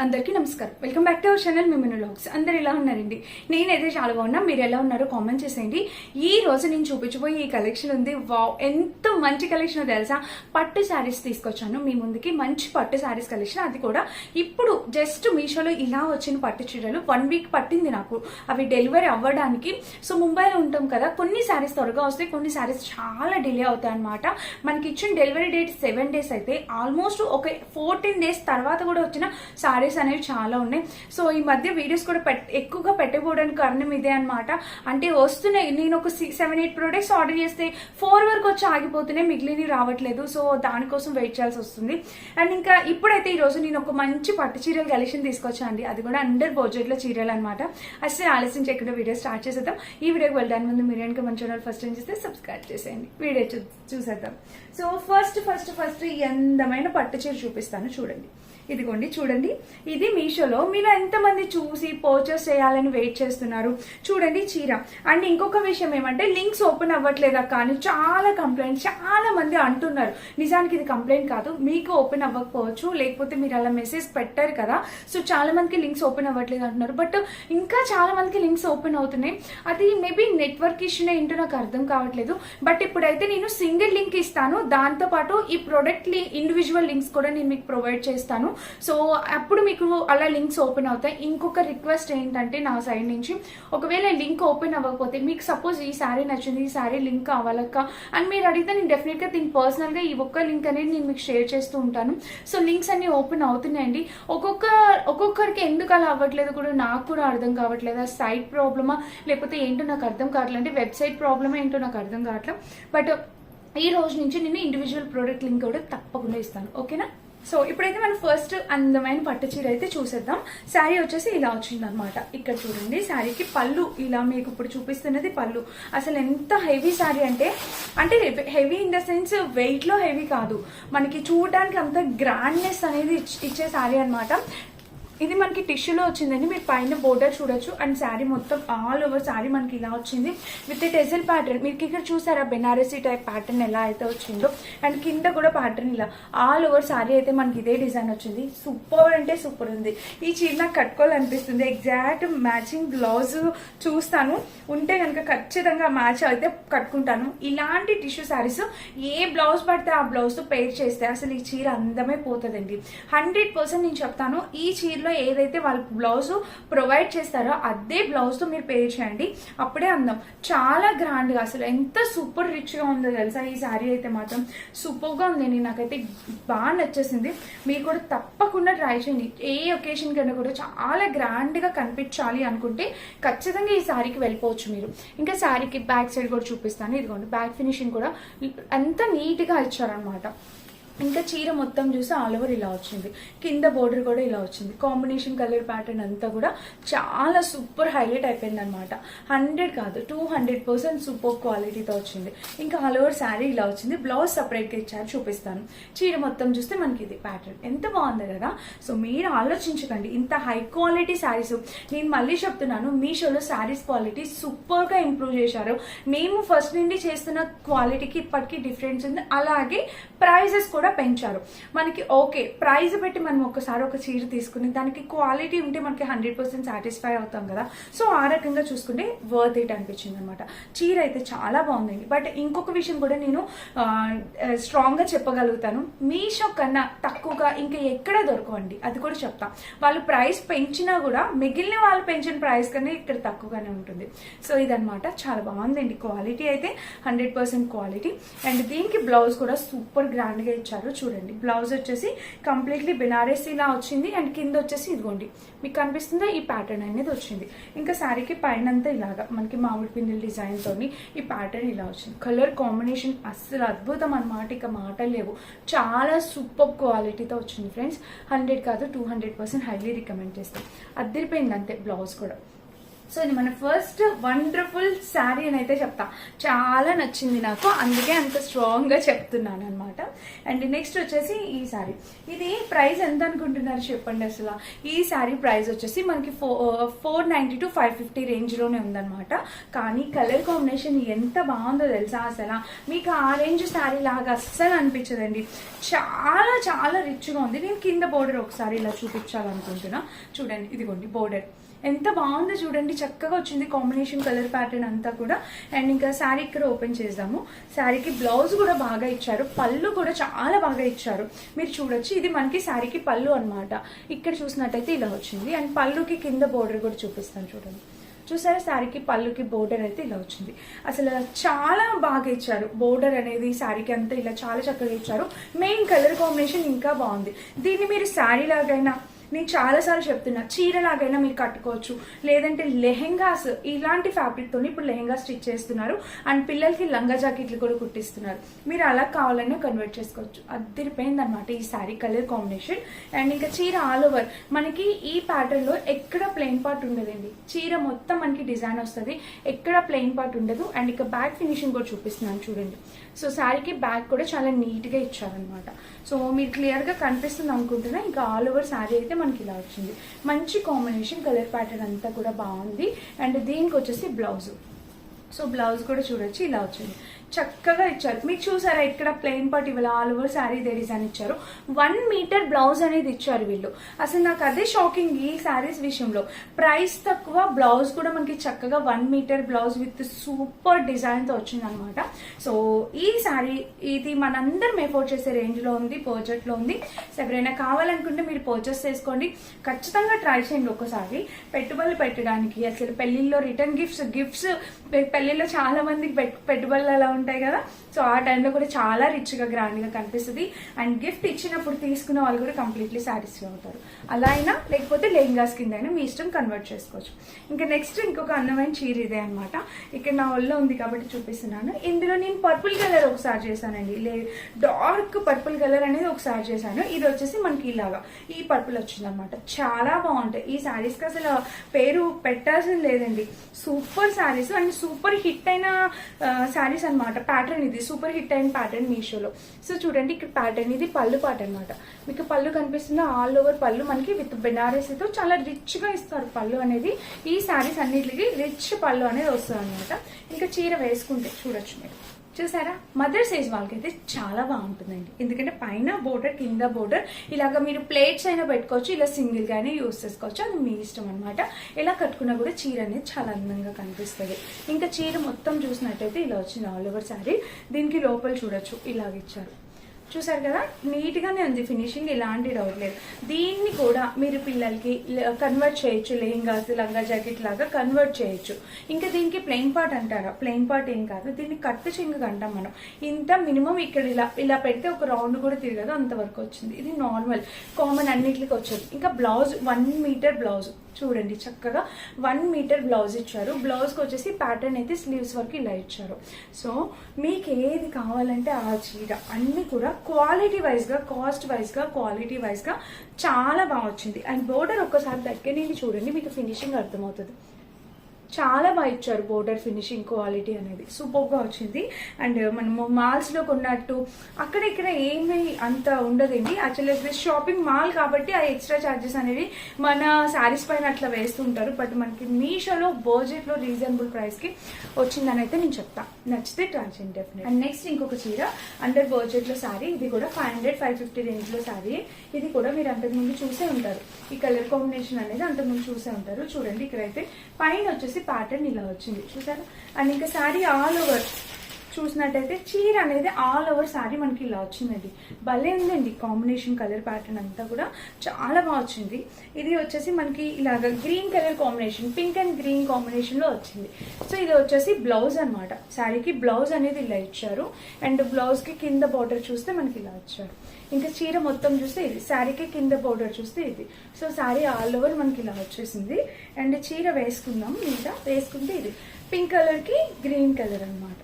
అందరికీ నమస్కారం. Welcome back to our channel మిమను వ్లాగ్స్. అందరు ఎలా ఉన్నారండి? నేనైతే చాలా బాగున్నా. మీరు ఎలా ఉన్నారో కామెంట్ చేసేయండి. ఈ రోజు నేను చూపించబోయే ఈ కలెక్షన్ ఉంది. వావ్, ఎంత మంచి కలెక్షన్ తెలుసా? పట్టు శారీస్ తీసుకొచ్చాను మీ ముందుకి. మంచి పట్టు శారీస్ కలెక్షన్, అది కూడా ఇప్పుడు జస్ట్ మీషోలో ఇలా వచ్చిన పట్టు చీరలు 1 వీక్ పట్టింది నాకు అవి డెలివరీ అవ్వడానికి. సో ముంబైలో ఉంటాం కదా, కొన్ని శారీస్ త్వరగా వస్తాయి, కొన్ని శారీస్ చాలా డిలే అవుతాయి అనమాట. మనకి ఇచ్చిన డెలివరీ డేట్ 7 days అయితే ఆల్మోస్ట్ ఒక 14 days తర్వాత కూడా వచ్చిన శారీస్ అనేవి చాలా ఉన్నాయి. సో ఈ మధ్య వీడియోస్ కూడా ఎక్కువగా పెట్టకపోవడానికి కారణం ఇదే అనమాట. అంటే వస్తున్నాయి, నేను ఒక 7-8 ప్రొడక్ట్స్ ఆర్డర్ చేస్తే 4 వరకు వచ్చి ఆగిపోతున్నాయి, మిగిలినవి రావట్లేదు. సో దానికోసం వెయిట్ చేయాల్సి వస్తుంది. అండ్ ఇంకా ఇప్పుడైతే ఈ రోజు నేను ఒక మంచి పట్టు చీరల కలెక్షన్ తీసుకొచ్చాను అండి. అది కూడా అండర్ బడ్జెట్ లో చీరలు అనమాట. అసలు ఆలస్యం చేయకుండా వీడియో స్టార్ట్ చేసేద్దాం. ఈ వీడియోకి వెళ్ళడానికి ముందు మీరు కనుక మన ఛానల్ ఫస్ట్ టైం చేస్తే సబ్స్క్రైబ్ చేసేయండి. వీడియో చూసేద్దాం. సో ఫస్ట్ ఈ అందమైన పట్టు చీర చూపిస్తాను, చూడండి. ఇదిగోండి, చూడండి. ఇది మీషోలో మీరు ఎంతమంది చూసి పర్చేస్ చేయాలని వెయిట్ చేస్తున్నారు. చూడండి చీర. అండ్ ఇంకొక విషయం ఏమంటే లింక్స్ ఓపెన్ అవ్వట్లేదా కానీ చాలా కంప్లైంట్స్, చాలా మంది అంటున్నారు. నిజానికి ఇది కంప్లైంట్ కాదు, మీకు ఓపెన్ అవ్వకపోవచ్చు, లేకపోతే మీరు అలా మెసేజ్ పెట్టారు కదా. సో చాలా మందికి లింక్స్ ఓపెన్ అవ్వట్లేదు అంటున్నారు. బట్ ఇంకా చాలా మందికి లింక్స్ ఓపెన్ అవుతున్నాయి. అది మేబీ నెట్వర్క్ ఇష్యూనే ఏంటో నాకు అర్థం కావట్లేదు. బట్ ఇప్పుడైతే నేను సింగిల్ లింక్ ఇస్తాను, దాంతో పాటు ఈ ప్రొడక్ట్ ఇండివిజువల్ లింక్స్ కూడా నేను మీకు ప్రొవైడ్ చేస్తాను. సో అప్పుడు మీకు అలా లింక్స్ ఓపెన్ అవుతాయి. ఇంకొక రిక్వెస్ట్ ఏంటంటే నా సైడ్ నుంచి, ఒకవేళ లింక్ ఓపెన్ అవ్వకపోతే, మీకు సపోజ్ ఈ శారీ నచ్చింది, ఈ శారీ లింక్ కావాలక్క అని మీరు అడిగితే నేను డెఫినెట్ గా దీని పర్సనల్ గా ఈ ఒక్క లింక్ అనేది నేను మీకు షేర్ చేస్తూ ఉంటాను. సో లింక్స్ అన్ని ఓపెన్ అవుతున్నాయండి. ఒక్కొక్కరికి ఎందుకు అలా అవ్వట్లేదు కూడా నాకు కూడా అర్థం కావట్లేదు. సైట్ ప్రాబ్లమా లేకపోతే ఏంటో నాకు అర్థం కావట్లేదు, అంటే వెబ్సైట్ ప్రాబ్లమా ఏంటో నాకు అర్థం కావట్లేదు. బట్ ఈ రోజు నుంచి నేను ఇండివిజువల్ ప్రోడక్ట్ లింక్ కూడా తప్పకుండా ఇస్తాను, ఓకేనా? సో ఇప్పుడైతే మనం ఫస్ట్ అందమైన పట్టు చీర అయితే చూసేద్దాం. శారీ వచ్చేసి ఇలా వచ్చింది అనమాట. ఇక్కడ చూడండి, శారీకి పళ్ళు ఇలా మీకు ఇప్పుడు చూపిస్తున్నది పళ్ళు. అసలు ఎంత హెవీ శారీ అంటే heavy in the sense weight లో హెవీ కాదు, మనకి చూడడానికి అంత గ్రాండ్నెస్ అనేది ఇచ్చే శారీ అనమాట. ఇది మనకి టిష్యూలో వచ్చిందండి. మీరు పైన బోర్డర్ చూడొచ్చు. అండ్ శారీ మొత్తం ఆల్ ఓవర్ శారీ మనకి ఇలా వచ్చింది విత్ టెజల్ ప్యాటర్న్. మీకు ఇక్కడ చూసారా బెనారసీ టైప్ ప్యాటర్న్ ఎలా అయితే వచ్చిందో. అండ్ కింద కూడా ప్యాటర్న్ ఇలా ఆల్ ఓవర్ శారీ అయితే మనకి ఇదే డిజైన్ వచ్చింది. సూపర్ అంటే సూపర్ ఉంది. ఈ చీర నాకు కట్టుకోవాలనిపిస్తుంది. ఎగ్జాక్ట్ మ్యాచింగ్ బ్లౌజ్ చూస్తాను, ఉంటే కనుక ఖచ్చితంగా మ్యాచ్ అయితే కట్టుకుంటాను. ఇలాంటి టిష్యూ శారీస్ ఏ బ్లౌజ్ పడితే ఆ బ్లౌజ్ తో పేర్ చేస్తే అసలు ఈ చీర అందమే పోతుందండి. 100% నేను చెప్తాను. ఈ చీరలో ఏదైతే వాళ్ళ బ్లౌజ్ ప్రొవైడ్ చేస్తారో అదే బ్లౌజ్ తో మీరు పేర్ చేయండి, అప్పుడే అందం. చాలా గ్రాండ్ గా, అసలు ఎంత సూపర్ రిచ్ గా ఉందో తెలుసా. ఈ శారీ అయితే మాత్రం సూపర్ గా ఉందండి, నాకైతే బాగా నచ్చేసింది. మీరు కూడా తప్పకుండా ట్రై చేయండి. ఏ ఒకేషన్ కన్నా కూడా చాలా గ్రాండ్ గా కనిపించాలి అనుకుంటే ఖచ్చితంగా ఈ శారీకి వెళ్ళిపోవచ్చు మీరు. ఇంకా శారీకి బ్యాక్ సైడ్ కూడా చూపిస్తాను. ఇదిగోండి, బ్యాక్ ఫినిషింగ్ కూడా అంత నీట్ గా ఇచ్చారనమాట. ఇంకా చీర మొత్తం చూసి ఆల్ ఓవర్ ఇలా వచ్చింది. కింద బోర్డర్ కూడా ఇలా వచ్చింది. కాంబినేషన్ కలర్ ప్యాటర్న్ అంతా కూడా చాలా సూపర్ హైలైట్ అయిపోయింది అనమాట. 100 కాదు 200% సూపర్ క్వాలిటీతో వచ్చింది. ఇంకా ఆల్ ఓవర్ శారీ ఇలా వచ్చింది. బ్లౌజ్ సపరేట్ గా ఇచ్చారు, చూపిస్తాను. చీర మొత్తం చూస్తే మనకి ఇది ప్యాటర్న్ ఎంత బాగుంది కదా. సో మీరు ఆలోచించకండి, ఇంత హై క్వాలిటీ శారీస్. నేను మళ్ళీ చెప్తున్నాను, మీషోలో శారీస్ క్వాలిటీ సూపర్ గా ఇంప్రూవ్ చేశారు. మేము ఫస్ట్ నుండి చేస్తున్న క్వాలిటీకి ఇప్పటికీ డిఫరెన్స్ ఉంది. అలాగే ప్రైజెస్ కూడా పెంచారు మనకి. ఓకే, ప్రైజ్ పెట్టి మనం ఒకసారి ఒక చీర తీసుకుని దానికి క్వాలిటీ ఉంటే మనకి 100% సాటిస్ఫై అవుతాం కదా. సో ఆ రకంగా చూసుకుంటే వర్త్ ఇట్ అనిపించింది అనమాట. చీర అయితే చాలా బాగుందండి. బట్ ఇంకొక విషయం కూడా నేను స్ట్రాంగ్ గా చెప్పగలుగుతాను, మీషో కన్నా తక్కువగా ఇంకా ఎక్కడ దొరకవండి, అది కూడా చెప్తా. వాళ్ళు ప్రైస్ పెంచినా కూడా మిగిలిన వాళ్ళు పెంచిన ప్రైస్ కన్నా ఇక్కడ తక్కువగానే ఉంటుంది. సో ఇదనమాట, చాలా బాగుందండి. క్వాలిటీ అయితే 100% క్వాలిటీ. అండ్ దీనికి బ్లౌజ్ కూడా సూపర్ గ్రాండ్ గా ఇచ్చారు. చూడండి, బ్లౌజ్ వచ్చేసి కంప్లీట్లీ బెనారసీ లా వచ్చింది. అండ్ కింద వచ్చేసి ఇదిగోండి మీకు కనిపిస్తుందా ఈ ప్యాటర్న్ అనేది వచ్చింది. ఇంకా శారీకి పైన అంతా ఇలాగా మనకి మామిడి పిండిల డిజైన్ తోని ఈ ప్యాటర్న్ ఇలా వచ్చింది. కలర్ కాంబినేషన్ అస్సలు అద్భుతం అనమాట, ఇక మాటలు లేవు. చాలా సూపర్ క్వాలిటీతో వచ్చింది ఫ్రెండ్స్. 100 కాదు 200% హైలీ రికమెండ్ చేస్తాం. అద్దరిపోయింది అంతే బ్లౌజ్ కూడా. సో ఇది మన ఫస్ట్ వండర్ఫుల్ శారీ అని అయితే చెప్తా. చాలా నచ్చింది నాకు, అందుకే అంత స్ట్రాంగ్ గా చెప్తున్నాను అనమాట. అండ్ నెక్స్ట్ వచ్చేసి ఈ శారీ, ఇది ప్రైస్ ఎంత అనుకుంటున్నారు చెప్పండి అసలు. ఈ శారీ ప్రైస్ వచ్చేసి మనకి 490 to 550 రేంజ్ లోనే ఉందన్నమాట. కానీ కలర్ కాంబినేషన్ ఎంత బాగుందో తెలుసా అసలు. మీకు ఆ రేంజ్ శారీ లాగా అస్సలు అనిపించదండి. చాలా చాలా రిచ్ గా ఉంది. నేను కింద బోర్డర్ ఒకసారి ఇలా చూపించాలనుకుంటున్నా. చూడండి, ఇదిగోండి బోర్డర్ ఎంత బాగుందో చూడండి, చక్కగా వచ్చింది కాంబినేషన్ కలర్ ప్యాటర్న్ అంతా కూడా. అండ్ ఇంకా శారీ ఇక్కడ ఓపెన్ చేద్దాము. శారీకి బ్లౌజ్ కూడా బాగా ఇచ్చారు, పళ్ళు కూడా చాలా బాగా ఇచ్చారు. మీరు చూడొచ్చు, ఇది మనకి శారీకి పళ్ళు అన్నమాట. ఇక్కడ చూసినట్టయితే ఇలా వచ్చింది. అండ్ పళ్ళుకి కింద బోర్డర్ కూడా చూపిస్తాను చూడండి. చూసారా, శారీకి పళ్ళుకి బోర్డర్ అయితే ఇలా వచ్చింది. అసలు చాలా బాగా ఇచ్చారు బోర్డర్ అనేది శారీకి అంతా ఇలా చాలా చక్కగా ఇచ్చారు. మెయిన్ కలర్ కాంబినేషన్ ఇంకా బాగుంది. దీన్ని మీరు శారీ లాగైనా, నేను చాలాసార్లు చెప్తున్నా, చీరలాగైనా మీరు కట్టుకోవచ్చు, లేదంటే లెహెంగాస్ ఇలాంటి ఫ్యాబ్రిక్ తోని ఇప్పుడు లెహెంగా స్టిచ్ చేస్తున్నారు. అండ్ పిల్లలకి లంగా జాకెట్లు కూడా కుట్టిస్తున్నారు. మీరు అలా కావాలన్నా కన్వర్ట్ చేసుకోవచ్చు. అదిరిపోయింది అనమాట ఈ శారీ కలర్ కాంబినేషన్. అండ్ ఇంకా చీర ఆల్ ఓవర్ మనకి ఈ ప్యాటర్న్ లో ఎక్కడ ప్లెయిన్ పార్ట్ ఉండదండి. చీర మొత్తం మనకి డిజైన్ వస్తుంది, ఎక్కడ ప్లెయిన్ పార్ట్ ఉండదు. అండ్ ఇక బ్యాక్ ఫినిషింగ్ కూడా చూపిస్తున్నాను చూడండి. సో శారీకి బ్యాక్ కూడా చాలా నీట్ గా ఇచ్చారనమాట. సో మీరు క్లియర్ గా కనిపిస్తుంది అనుకుంటున్నా. ఇంకా ఆల్ ఓవర్ శారీ అయితే మనకి ఇలా వచ్చింది. మంచి కాంబినేషన్ కలర్ ప్యాటర్న్ అంతా కూడా బాగుంది. అండ్ దీనికి వచ్చేసి బ్లౌజ్. సో బ్లౌజ్ కూడా చూడొచ్చు, ఇలా వచ్చింది, చక్కగా ఇచ్చారు. మీకు చూసారా ఇక్కడ ప్లెయిన్ పార్ట్ ఇవాళ ఆల్ ఓవర్ శారీ ఇదే డిజైన్ ఇచ్చారు. 1 మీటర్ బ్లౌజ్ అనేది ఇచ్చారు వీళ్ళు. అసలు నాకు అదే షాకింగ్ ఈ శారీస్ విషయంలో. ప్రైస్ తక్కువ, బ్లౌజ్ కూడా మనకి చక్కగా 1 metre blouse with super design తో వచ్చింది అనమాట. సో ఈ శారీ ఇది మనందరం ఎఫోర్డ్ చేసే రేంజ్ లో ఉంది, బడ్జెట్ లో ఉంది. సో ఎవరైనా కావాలనుకుంటే మీరు పర్చేస్ చేసుకోండి. ఖచ్చితంగా ట్రై చేయండి ఒకసారి. పెట్టుబడులు పెట్టడానికి, అసలు పెళ్లిళ్ళలో రిటర్న్ గిఫ్ట్స్ పెళ్లిలో చాలా మందికి పెట్టుబడులు అలా ఉంటాయి కదా. సో ఆ టైంలో కూడా చాలా రిచ్ గా గ్రాండ్ గా కనిపిస్తుంది. అండ్ గిఫ్ట్ ఇచ్చినప్పుడు తీసుకున్న వాళ్ళు కూడా కంప్లీట్లీ సాటిస్ఫై అవుతారు. అలా అయినా లేకపోతే లెహంగాస్ కింద అయినా మీ ఇష్టం కన్వర్ట్ చేసుకోవచ్చు. ఇంకా నెక్స్ట్ ఇంకొక అందమైన చీర ఇదే అనమాట. ఇక్కడ నా ఒళ్ళో ఉంది కాబట్టి చూపిస్తున్నాను. ఇందులో నేను పర్పుల్ కలర్ ఒకసారి చేశానండి, డార్క్ పర్పుల్ కలర్ అనేది ఒకసారి చేశాను. ఇది వచ్చేసి మనకి ఇలాగా ఈ పర్పుల్ వచ్చింది అనమాట. చాలా బాగుంటాయి ఈ శారీస్ కి, అసలు పేరు పెట్టాల్సింది లేదండి. Super saris and super hit అయిన శారీస్ అనమాట. ప్యాటర్న్ ఇది సూపర్ హిట్ అయిన ప్యాటర్న్ మీషోలో. సో చూడండి ఇక్కడ ప్యాటర్న్, ఇది పళ్ళు పాట అనమాట. మీకు పళ్ళు కనిపిస్తుంది, ఆల్ ఓవర్ పళ్ళు మనకి విత్ బెనారసీతో చాలా రిచ్ గా ఇస్తారు పళ్ళు అనేది. ఈ శారీస్ అన్నిటికి రిచ్ పళ్ళు అనేది వస్తుంది అనమాట. ఇంకా చీర వేసుకుంటే చూడొచ్చు మీరు. చూసారా, మదర్ సైజ్ వాళ్ళకైతే చాలా బాగుంటుందండి. ఎందుకంటే పైన బోర్డర్, కింద బోర్డర్, ఇలాగ మీరు ప్లేట్స్ అయినా పెట్టుకోవచ్చు, ఇలా సింగిల్ గానే యూస్ చేసుకోవచ్చు. అది మీ ఇష్టం అనమాట. ఇలా కట్టుకున్నా కూడా చీర అనేది చాలా అందంగా కనిపిస్తుంది. ఇంకా చీర మొత్తం చూసినట్టయితే ఇలా వచ్చింది ఆల్ ఓవర్ శారీ. దీనికి లోపల చూడొచ్చు, ఇలాగ ఇచ్చారు. చూసారు కదా, నీట్ గానే ఉంది ఫినిషింగ్, ఎలాంటి డౌట్ లేదు. దీన్ని కూడా మీరు పిల్లలకి కన్వర్ట్ చేయొచ్చు, లెహంగాస్, లంగా జాకెట్ లాగా కన్వర్ట్ చేయొచ్చు. ఇంకా దీనికి ప్లెయిన్ పార్ట్ అంటారా, ప్లెయిన్ పార్ట్ ఏం కాదు, దీన్ని కట్టు చెంగు అంటాం మనం. ఇంత మినిమం ఇక్కడ ఇలా పెడితే ఒక రౌండ్ కూడా తిరగదు, అంతవరకు వచ్చింది. ఇది నార్మల్ కామన్ అన్నిటికి వచ్చేది. ఇంకా బ్లౌజ్ 1 మీటర్ బ్లౌజ్ చూడండి, చక్కగా 1 మీటర్ బ్లౌజ్ ఇచ్చారు. బ్లౌజ్ కి వచ్చేసి ప్యాటర్న్ అయితే స్లీవ్స్ వరకు ఇలా ఇచ్చారు. సో మీకు ఏది కావాలంటే ఆ చీర అన్ని కూడా క్వాలిటీ వైజ్ గా, కాస్ట్ వైజ్ గా, క్వాలిటీ వైజ్ గా చాలా బాగా వచ్చింది. అండ్ బోర్డర్ ఒక్కసారి దగ్గర నుండి చూడండి, మీకు ఫినిషింగ్ అర్థమవుతుంది. చాలా బాగా ఇచ్చారు బోర్డర్ ఫినిషింగ్, క్వాలిటీ అనేది సూపర్ గా వచ్చింది. అండ్ మనము మాల్స్ లో కొన్నట్టు అక్కడ ఇక్కడ ఏమీ అంత ఉండదండి. యాక్చువల్లీ షాపింగ్ మాల్ కాబట్టి ఆ ఎక్స్ట్రా చార్జెస్ అనేవి మన శారీస్ పైన అట్లా వేస్తుంటారు. బట్ మనకి మీషోలో బడ్జెట్ లో రీజనబుల్ ప్రైస్ కి వచ్చిందని అయితే నేను చెప్తా. నచ్చితే ట్రై చేయండి డెఫినెట్. అండ్ నెక్స్ట్ ఇంకొక చీర అండర్ బడ్జెట్ లో శారీ. ఇది కూడా 500-550 రేంజ్ లో శారీ. ఇది కూడా మీరు అంతకుముందు చూసే ఉంటారు. ఈ కలర్ కాంబినేషన్ అనేది అంతకుముందు చూసే ఉంటారు. చూడండి ఇక్కడైతే పైన వచ్చేసి ప్యాటర్న్ ఇలా వచ్చింది, చూసారు. అండ్ ఇంకా శారీ ఆల్ ఓవర్ చూసినట్టయితే చీర అనేది ఆల్ ఓవర్ శారీ మనకి ఇలా వచ్చిందండి. భలే ఉందండి కాంబినేషన్, కలర్ ప్యాటర్న్ అంతా కూడా చాలా బాగా వచ్చింది. ఇది వచ్చేసి మనకి ఇలాగ green colour combination, pink and green combination లో వచ్చింది. సో ఇది వచ్చేసి బ్లౌజ్ అనమాట. శారీకి బ్లౌజ్ అనేది ఇలా ఇచ్చారు. అండ్ బ్లౌజ్ కి కింద బార్డర్ చూస్తే మనకి ఇలా ఇచ్చారు. ఇంకా చీర మొత్తం చూస్తే ఇది, శారీకి కింద బోర్డర్ చూస్తే ఇది. సో శారీ ఆల్ ఓవర్ మనకి ఇలా వచ్చేసింది. అండ్ చీర వేసుకుందాం, ఇంకా వేసుకుంటే ఇది పింక్ కలర్ కి గ్రీన్ కలర్ అనమాట.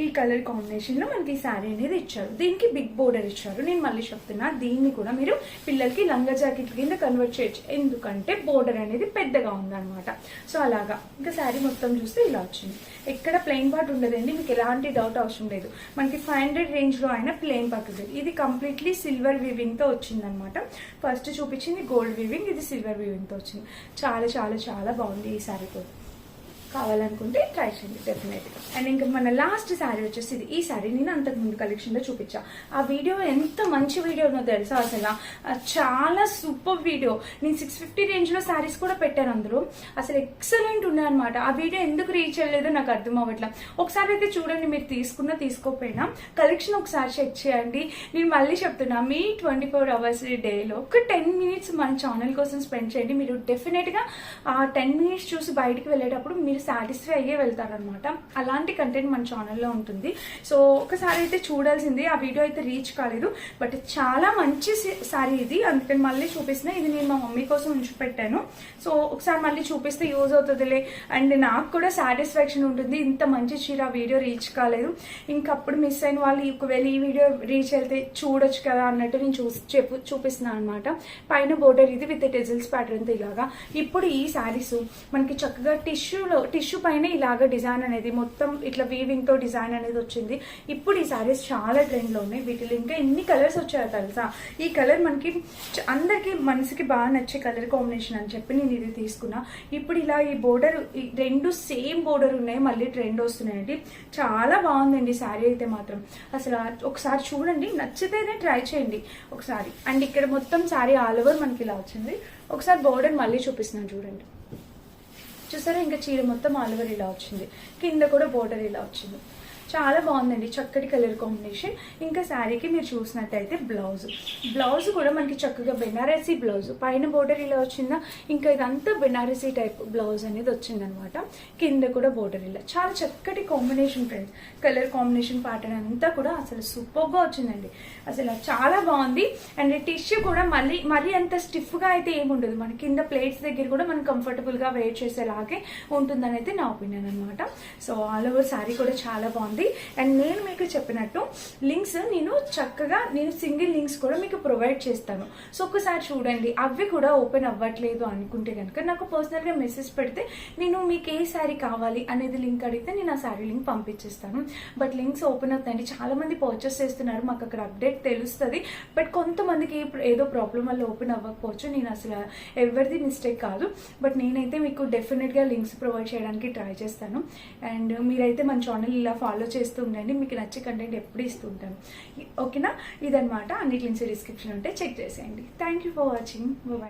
ఈ కలర్ కాంబినేషన్ లో మనకి ఈ శారీ అనేది ఇచ్చారు. దీనికి బిగ్ బోర్డర్ ఇచ్చారు. నేను మళ్ళీ చెప్తున్నా, దీన్ని కూడా మీరు పిల్లలకి లంగా జాకెట్ కింద కన్వర్ట్ చేయొచ్చు, ఎందుకంటే బోర్డర్ అనేది పెద్దగా ఉందన్నమాట. సో అలాగా ఇంకా శారీ మొత్తం చూస్తే ఇలా వచ్చింది. ఎక్కడ ప్లెయిన్ పార్ట్ ఉండదండి, మీకు ఎలాంటి డౌట్ అవసరం లేదు. మనకి 500 రేంజ్ లో అయినా ప్లెయిన్ పార్ట్ ఉంటుంది. ఇది కంప్లీట్లీ సిల్వర్ వీవింగ్ తో వచ్చిందనమాట. ఫస్ట్ చూపించింది గోల్డ్ వీవింగ్, ఇది సిల్వర్ వీవింగ్ తో వచ్చింది. చాలా చాలా చాలా బాగుంది ఈ శారీ కూడా. కావాలనుకుంటే ట్రై చేయండి డెఫినెట్గా. అండ్ ఇంకా మన లాస్ట్ శారీ వచ్చేసి ఇది. ఈ శారీ నేను అంతకు ముందు కలెక్షన్లో చూపించా. ఆ వీడియో ఎంత మంచి వీడియోనో తెలుసా, అసలు చాలా సూపర్ వీడియో. నేను 650 రేంజ్లో శారీస్ కూడా పెట్టాను అందులో. అసలు ఎక్సలెంట్ ఉన్నాయి అనమాట. ఆ వీడియో ఎందుకు రీచ్ అవ్వలేదో నాకు అర్థం అవ్వట్లా. ఒకసారి అయితే చూడండి, మీరు తీసుకున్నా తీసుకోకపోయినా కలెక్షన్ ఒకసారి చెక్ చేయండి. నేను మళ్ళీ చెప్తున్నా, మీ 24 అవర్స్ డేలో ఒక 10 మినిట్స్ మన ఛానల్ కోసం స్పెండ్ చేయండి. మీరు డెఫినెట్గా ఆ 10 మినిట్స్ చూసి బయటికి వెళ్ళేటప్పుడు మీరు సాటిస్ఫై అయ్యే వెళ్తారనమాట. అలాంటి కంటెంట్ మన ఛానల్లో ఉంటుంది. సో ఒకసారి అయితే చూడాల్సింది. ఆ వీడియో అయితే రీచ్ కాలేదు, బట్ చాలా మంచి శారీ ఇది, అందుకని మళ్ళీ చూపిస్తున్నా. ఇది నేను మా మమ్మీ కోసం ఉంచి పెట్టాను. సో ఒకసారి మళ్ళీ చూపిస్తే యూజ్ అవుతుందిలే, అండ్ నాకు కూడా సాటిస్ఫాక్షన్ ఉంటుంది. ఇంత మంచి చీర వీడియో రీచ్ కాలేదు, ఇంకప్పుడు మిస్ అయిన వాళ్ళు ఒకవేళ ఈ వీడియో రీచ్ అయితే చూడొచ్చు కదా అన్నట్టు నేను చూపిస్తున్నాను అనమాట. పైన బోర్డర్ ఇది విత్ టెజిల్స్ ప్యాటర్న్ తో ఇలాగా. ఇప్పుడు ఈ శారీస్ మనకి చక్కగా టిష్యూ పైన ఇలాగ డిజైన్ అనేది మొత్తం ఇట్లా వీవింగ్ తో డిజైన్ అనేది వచ్చింది. ఇప్పుడు ఈ సారీస్ చాలా ట్రెండ్ లో ఉన్నాయి. వీటిలో ఇంకా ఎన్ని కలర్స్ వచ్చాయో తెలుసా. ఈ కలర్ మనకి అందరికి మనసుకి బాగా నచ్చే కలర్ కాంబినేషన్ అని చెప్పి నేను ఇది తీసుకున్నా. ఇప్పుడు ఇలా ఈ బోర్డర్ రెండు సేమ్ బోర్డర్ ఉన్నాయి, మళ్ళీ ట్రెండ్ వస్తున్నాయండి. చాలా బాగుందండి శారీ అయితే మాత్రం. అసలు ఒకసారి చూడండి, నచ్చితేనే ట్రై చేయండి ఒకసారి. అండ్ ఇక్కడ మొత్తం శారీ ఆల్ ఓవర్ మనకి ఇలా వచ్చింది. ఒకసారి బోర్డర్ మళ్ళీ చూపిస్తున్నాను చూడండి. చూసారా, ఇంకా చీర మొత్తం ఆల్ ఓవర్ ఇలా వచ్చింది. కింద కూడా బోర్డర్ ఇలా వచ్చింది. చాలా బాగుందండి, చక్కటి కలర్ కాంబినేషన్. ఇంకా శారీకి మీరు చూసినట్టయితే బ్లౌజ్ కూడా మనకి చక్కగా బెనారసీ బ్లౌజ్, పైన బోర్డర్ ఇలా వచ్చిందా, ఇంకా ఇదంతా బెనారసీ టైప్ బ్లౌజ్ అనేది వచ్చిందనమాట. కింద కూడా బోర్డర్ ఇలా. చాలా చక్కటి combination friends. Colour combination pattern అంతా కూడా అసలు సూపర్గా వచ్చిందండి. అసలు చాలా బాగుంది. అండ్ టిష్యూ కూడా మరీ అంత స్టిఫ్ గా అయితే ఏముండదు. మన కింద ప్లేట్స్ దగ్గర కూడా మనం కంఫర్టబుల్ గా వేర్ చేసేలాగే ఉంటుందని అయితే నా ఒపీనియన్ అనమాట. సో ఆల్ ఓవర్ శారీ కూడా చాలా బాగుంది. అండ్ నేను మీకు చెప్పినట్టు లింక్స్ నేను సింగిల్ లింక్స్ కూడా మీకు ప్రొవైడ్ చేస్తాను. సో ఒకసారి చూడండి. అవి కూడా ఓపెన్ అవ్వట్లేదు అనుకుంటే కనుక నాకు పర్సనల్ గా మెసేజ్ పెడితే నేను మీకు ఏ శారీ కావాలి అనేది లింక్ అడిగితే నేను ఆ శారీ లింక్ పంపించేస్తాను. బట్ లింక్స్ ఓపెన్ అవుతాయండి. చాలా మంది పర్చేస్ చేస్తున్నారు, మాకు అక్కడ అప్డేట్ తెలుస్తుంది. బట్ కొంతమందికి ఏదో ప్రాబ్లం వల్ల ఓపెన్ అవ్వకపోవచ్చు. నేను అసలు ఎవరిది మిస్టేక్ కాదు. బట్ నేనైతే మీకు డెఫినెట్ గా లింక్స్ ప్రొవైడ్ చేయడానికి ట్రై చేస్తాను. అండ్ మీరైతే మన ఛానల్ ఇలా ఫాలో చేస్తూ ఉండండి. మీకు నచ్చే కంటెంట్ ఎప్పుడు ఇస్తూ ఉంటాను. ఓకేనా, ఇదనమాట. అన్నిటి లింక్స్ డిస్క్రిప్షన్ ఉంటే చెక్ చేసేయండి. Thank you for watching. Bye.